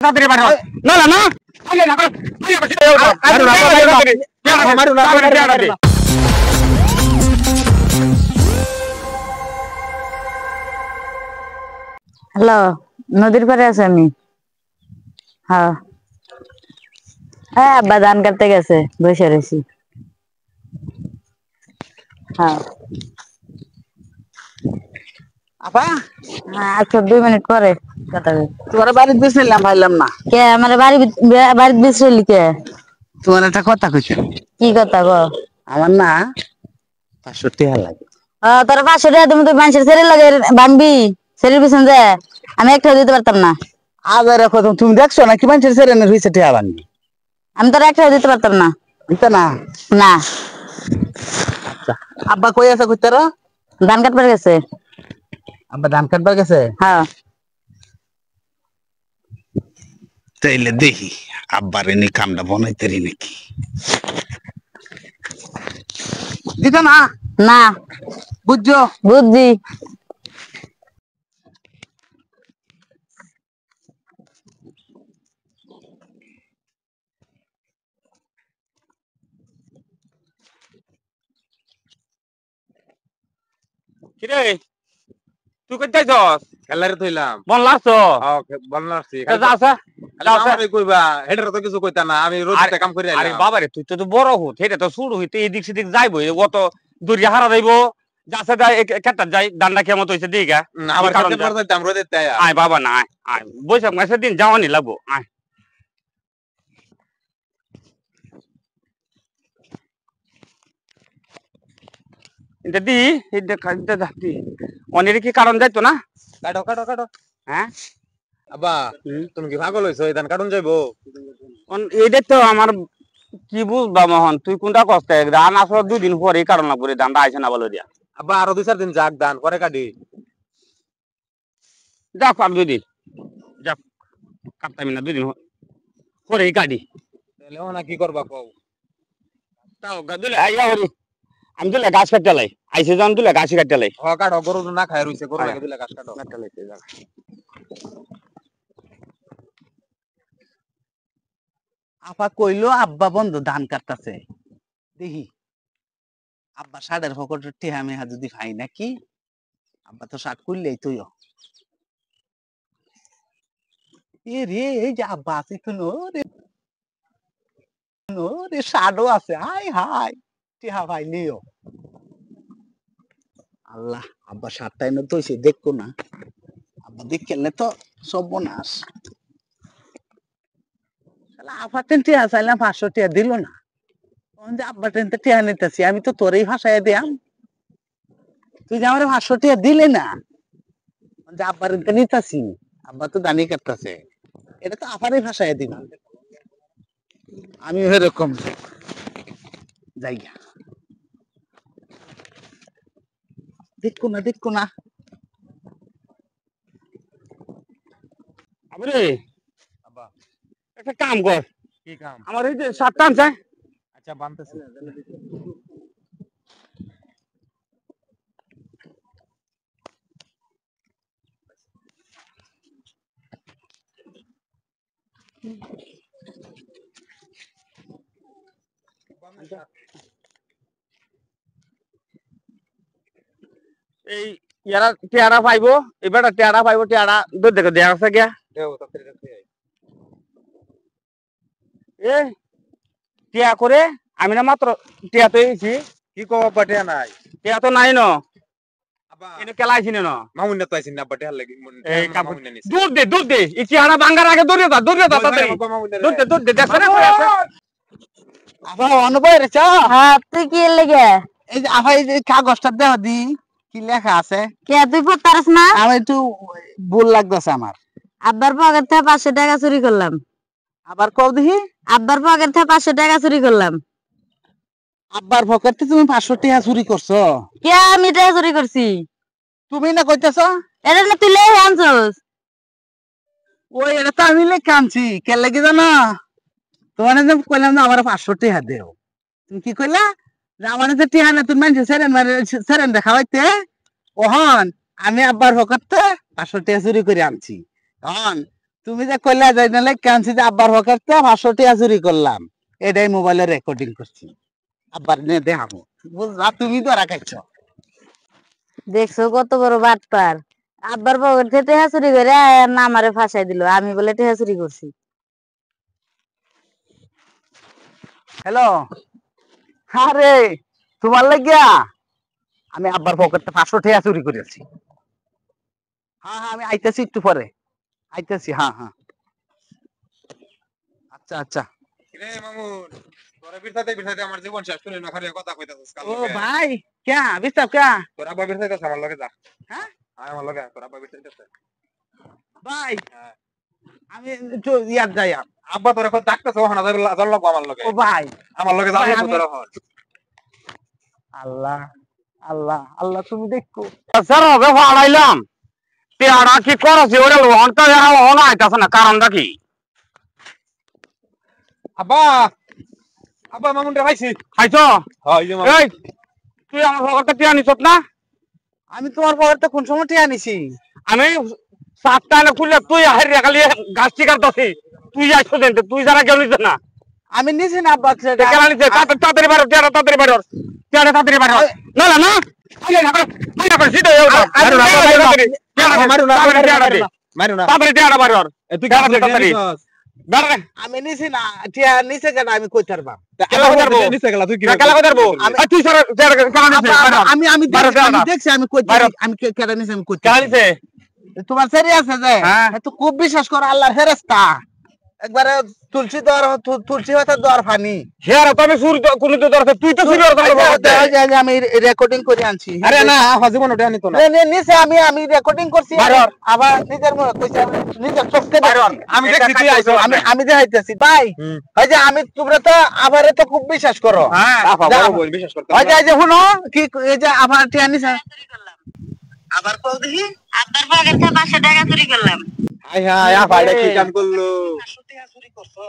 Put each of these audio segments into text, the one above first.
তাড়াতাড়ি বাড়ি না না না আগে না মারু না হ্যালো নদীর পাড়ে আছে আমি হ্যাঁ হ্যাঁ আব্বা ধান কাটতে গেছে বসে রয়েছি হ্যাঁ আপা আচ্ছা 2 মিনিট পরে কথা বলবো তোমার বাড়িতে বসেছিলাম ভাইলাম না কে আমার বাড়িতে বসলি কে তোমার একটা কথা কইছে কি কথা গো আমার না 500 টাকা লাগে তোর 500 টাকা তুমি তো মানুষের ছেলে লাগে বানবি ছেলের পিছন যে আমি একটা দিতে পারতাম না আবার রাখো তুমি দেখছো না কি মানুষের সেরেনের হইছে টাকা বানবি আমি তোর একটা দিতে পারতাম না এটা না না আচ্ছা আব্বা কই আছে কইতারা ধান কাটবার গেছে আব্বা ধান কাটবার গেছে হ্যাঁ তাইলে দেখি আব্বার এনে কামটা বনাইতেরি নাকি দিতা না না বুঝছো বুঝছি কিরে তুই কই যাইছস খেলারে থইলাম বল লাছ বললাছি যাসা আমারে কইবা হেডার তো কিছু কইতা না আমি রোজতে কাম করি আরে বাবা রে তুই তো বড় হুত হেটা তো শুরু হইতে এদিক সেদিক যাইবো অত দূরিয়া হারা যাইবো যাসা যাই কেটা যাই ডান্ডা কেমন হইছে দিগা আবার খেতে পড় যাইতাম রোদে তাই আয় বাবা না আয় আয় বৈশাখ মাসের দিন যাওয়ানি লাগবো আয় এটা দি এটা কাজটা দি অনেক কি কারণ যাইতো না কাটো কাটো কাটো হ্যাঁ আব্বা তুমি কি পাগল হইছো এই ধান কাটুন যাইবো এইটা তো আমার কি বুঝবা মোহন তুই কোনটা কষ্ট ধান আসলে 2 দিন পরে কারণ না পরে ধানটা আইছে না বলো দিয়া আব্বা আরো 2-4 দিন যাক ধান পরে কাটি যাক আর 2 দিন যাক কাটতাম না 2 দিন পরে কাটি তাহলে ওনা কি করবা কও তাও গাদুলে আইয়া হরি আমি তো গাছ কাটতে লাই আইছে জান তুলে গাছ কাটতে লাই হ কাটো গরু না খায় রইছে গরু লাগে দিলে গাছ কাটো কাটতে লাইছে যাক আপা কইলো আব্বা বন্ধু ধান কাটতাছে দেখি আব্বা ষাটের ফকটের টেহা মেহা যদি খাই নাকি আব্বা তো 60 করলেই তুইও এ রে এই যে আব্বা আছে কোনো রে ষাটও আছে হাই হাই টেহা ভাই লিও আল্লাহ আব্বা 60 টাইম তো সে দেখবো না আব্বা দেখলে তো সর্বনাশ আব্বা টেহা চাইলাম 500 টেহা দিল না আব্বা টেনতে টেহা নিতেছি আমি তো তোরই ভাষায় দিয়াম তুই যে আমার 500 টেহা দিলে না আব্বার নিতাছি আব্বা তো দানি কাটতেছে এটা তো আপারই ভাষায় দিব আমি এরকম জায়গা দেখো না আরে আব্বা একটা কাম কর কি কাম আমার এই যে 7 টান চাই আচ্ছা বানতেছি এই ইয়ারা টিয়ারা পাইবো এবারে টিয়ারা পাইবো টিয়ারা দুধ দেখে দেয়া আছে গিয়া দেও তাড়াতাড়ি রাখতে এ টিয়া করে আমি না মাত্র টিয়া তো এইছি কি কও আব্বা টেহা নাই টিয়া তো নাই ন আব্বা এনে কেলাইছি না মামুন না তো আইছিন আব্বা টেহা লাগি এই কাম মামুন না নিছে দুধ দে এই টিয়ারা ভাঙ্গার আগে দৌড়ে যা তাড়াতাড়ি আব্বা মামুন না দুধ দে দেখছ না আবার অনবয় রেছ হ্যাঁ তুই কি লেগে এই যে আবার এই যে কাগজটা দেহ দি কি লেখা আছে কে তুই পড়তারস না আমার একটু ভুল লাগতেছে আমার আব্বার পকেট থেকে 500 টাকা চুরি করলাম আবার কও দেখি আব্বার পকেট থেকে 500 টাকা চুরি করলাম আব্বার পকেটে তুমি 500 টাকা চুরি করছো কে আমি টাকা চুরি করছি তুমি না কইতেছ এটা না তুই লেগে আনছস ওই এটা তো আমি লেখা আনছি কে লাগি জানো তোমার যে কইলাম না আমার 500 টাকা দেও তুমি কি কইলা যে আমার যে টাকা না তুমি মানুষ সেরেন দেখাইতে ওহন আমি আব্বার পকেটে 500 টাকা চুরি করে আনছি তখন তুমি যে কইলা যাই না কানছি যে আব্বার পকেটে 500 টাকা চুরি করলাম, এটাই মোবাইলে রেকর্ডিং করছি, আব্বার নিয়ে দেখাবো। বুঝলা, তুমি তো রাখাইছো। দেখছো কত বড় বাটপার, আব্বার পকেট থেকে টেহা চুরি করে না আমারে ফাঁসাই দিল, আমি বলে টেহা চুরি করছি। হ্যালো, আরে তোমার লাগিয়া আমি আব্বার পকেটে 500 টাকা চুরি করেছি। হ্যাঁ হ্যাঁ, আমি আইতেছি একটু পরে, আইতেছি। হ্যাঁ হ্যাঁ, আচ্ছা আচ্ছা। রে মামুন, তোরা বিরসাইতে বিরসাইতে আমার জীবন শেষ করে না, খালি কথা কইতাছিস কাল ও লগে। ভাই ক্যা বিস্তাব ক্যা? তোরা আব্বা বিরসাইতেছ আমার লগে যা। হ্যাঁ আয় আমার লগে, তোরা আব্বা বিরসাইতেছ। ভাই, হ্যাঁ। আমি একটু ইয়াদ যাই। আব্বা তোরা কত ডাকতেছ, ওখানে যার লাগবো আমার লগে। ও ভাই, আমার লগে যার ভাই, লাগবো আমি- তোরা হন। আল্লাহ আল্লাহ আল্লাহ, তুমি দেখো। স্যার হবে ফাড়াইলাম টিয়াটা কি করছি ওরে লোহনটা দেখা লোহন আইতাছে না, কারণটা কি? আব্বা, আব্বা মামুন রে ভাইছি। খাইছো? হ্যাঁ, এই যে মামুন। এই তুই আমার পকেটে টিয়া নিছত না? আমি তোমার পকেটে কোন সময় টিয়া নিছি? আমি সাতটা না খুললে তুই হারিয়ে খালি গাছ কাটতাছি, তুই আইছো দেন, তুই যারা কেউ নিছে না। আমি নিছি না আব্বা ছেলেটা। কেন নিছে? তাড়াতাড়ি বাইর, টিয়াটা তাড়াতাড়ি বাইর, টিয়াটা তাড়াতাড়ি বাইর। না না না, সিধা মারু না। তাড়াতাড়ি টিয়াটা বাইর, এ তুই কেন কাছে তাড়াতাড়ি? নিছস? দাঁড়া আমি নিছি না টিয়া, নিছে কেন আমি কইতে পারবা? কেলা কথা বলবো? নিচে গেলা তুই কি? কেলা কথা বলবো? আমি- তুই স্যার কেন নিছে? আব্বা, আমি বাইরে দেখছি, আমি দাঁড়া। দেখছি, আমি কইতে বাইরে। আমি কেন নিছি আমি কইতে কেন পারি। নিছে? তোমার ছেড়ে আছে যে, হ্যাঁ। তো খুব বিশ্বাস করো আল্লাহর ফেরেশতা। একবারে তুলসী দর, তুলসী হতে দর ফানি। হেয়ার তো আমি সুর কোন তো দরকার, তুই তো সুর আমি রেকর্ডিং করে আনছি। আরে না, জীবন ওটা আনিত না। নিচে আমি রেকর্ডিং করছি, বাইরে হর। আবার নিজের মনে কইছি, আমি নিজের চোখে বাইরে হর। দেখছি। আমি দেখছি তুই আইছো। আমি দেখাইতেছি ভাই। হুম। ওই যে আমি তোমরা তো আবারে তো খুব বিশ্বাস করো। হ্যাঁ আফা যা। বড় বোন বিশ্বাস করতে। ওই যে এই যে শুনো কি, এই যে আবার টিয়া নিছে। আবার কল দেখি। আব্বার পকেট থেকে 500 টাকা চুরি করলাম। হাই হাই, আফা এটা কি কাম করলো? 500 টাকা চুরি করছো?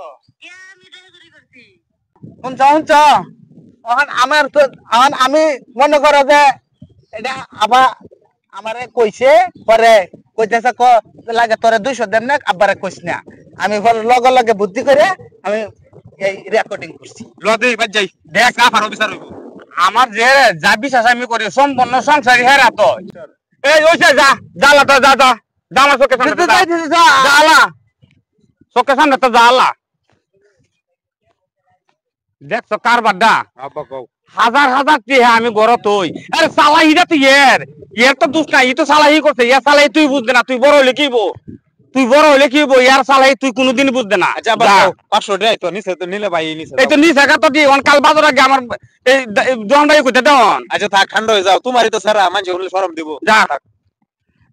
আমি টাকা চুরি করছি। শুনছ শুনছ, এখন আমার তো, এখন আমি মনে করো যে এটা আবার আমারে কইছে, পরে কইতেছে লাগে তোরে 200 দেন না, আব্বারে কইস না। আমি পরে লগে লগে বুদ্ধি করে আমি এই রেকর্ডিং করছি। লদে বাজ যাই। দেখ আফার অফিসার হইব। আমার যে যা বিশ্বাস আমি করি সম্পূর্ণ সংসারী হেরা তো। এই ওইসে যা, জ্বালা তো যা যা, যা আমার চোখের সামনে যা, জ্বালা চোখের সামনে তো জ্বালা। দেখছো কারবারটা? আব্বা কও। হাজার হাজার টিহা আমি গড় তুই, আরে সালাহিটা তুই এর তো দোষ নাই, ই তো সালাহি করছে, ইয়ার সালাহি তুই বুঝবে না, তুই বড় হইলে কি হইবো, তুই বড় হইলে কি হইবো, ইয়ার সালাহি তুই কোনোদিন বুঝবে না। আচ্ছা আব্বা যা। কও, 500 টাকা তো নিচে তো নিলে ভাই নিচে। এই তো নিজ একা তো দিয়ে কাল বাজার আগে আমার এই জন ভাই কইতে দেন আচ্ছা থাক, ঠান্ডা হয়ে যাও, তোমারই তো সারা মানুষ হলে শরম দিব। যা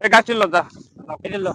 এই গাছ ছিল যা এই লো